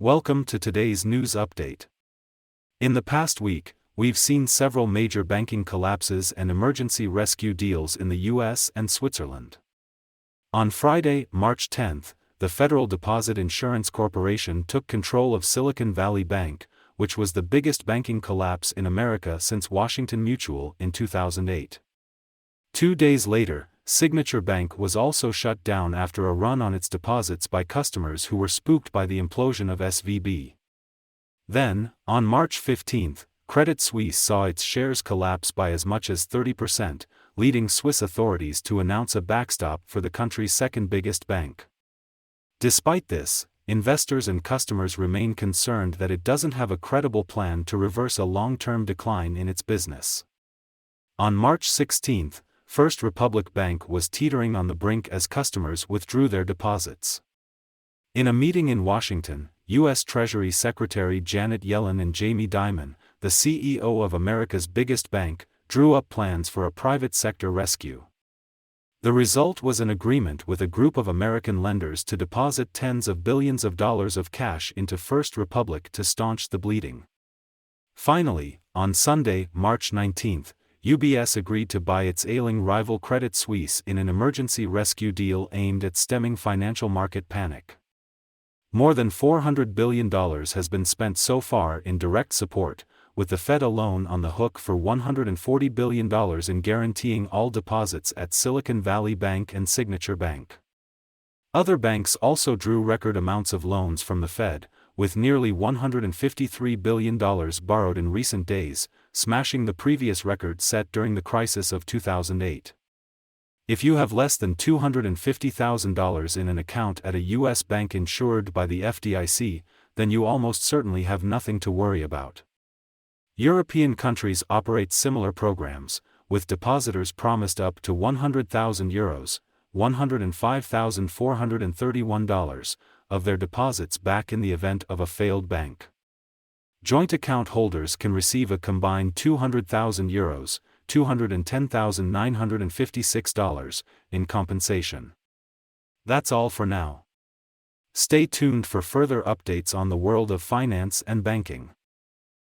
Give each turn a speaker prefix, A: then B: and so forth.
A: Welcome to today's news update. In the past week, we've seen several major banking collapses and emergency rescue deals in the US and Switzerland. On Friday, March 10, the Federal Deposit Insurance Corporation took control of Silicon Valley Bank, which was the biggest banking collapse in America since Washington Mutual in 2008. 2 days later, Signature Bank was also shut down after a run on its deposits by customers who were spooked by the implosion of SVB. Then, on March 15, Credit Suisse saw its shares collapse by as much as 30%, leading Swiss authorities to announce a backstop for the country's second biggest bank. Despite this, investors and customers remain concerned that it doesn't have a credible plan to reverse a long-term decline in its business. On March 16, First Republic Bank was teetering on the brink as customers withdrew their deposits. In a meeting in Washington, U.S. Treasury Secretary Janet Yellen and Jamie Dimon, the CEO of America's biggest bank, drew up plans for a private sector rescue. The result was an agreement with a group of American lenders to deposit tens of billions of dollars of cash into First Republic to staunch the bleeding. Finally, on Sunday, March 19, UBS agreed to buy its ailing rival Credit Suisse in an emergency rescue deal aimed at stemming financial market panic. More than $400 billion has been spent so far in direct support, with the Fed alone on the hook for $140 billion in guaranteeing all deposits at Silicon Valley Bank and Signature Bank. Other banks also drew record amounts of loans from the Fed, with nearly $153 billion borrowed in recent days, smashing the previous record set during the crisis of 2008. If you have less than $250,000 in an account at a U.S. bank insured by the FDIC, then you almost certainly have nothing to worry about. European countries operate similar programs, with depositors promised up to €100,000, $105,431, of their deposits back in the event of a failed bank. Joint account holders can receive a combined €200,000, $210,956, in compensation. That's all for now. Stay tuned for further updates on the world of finance and banking.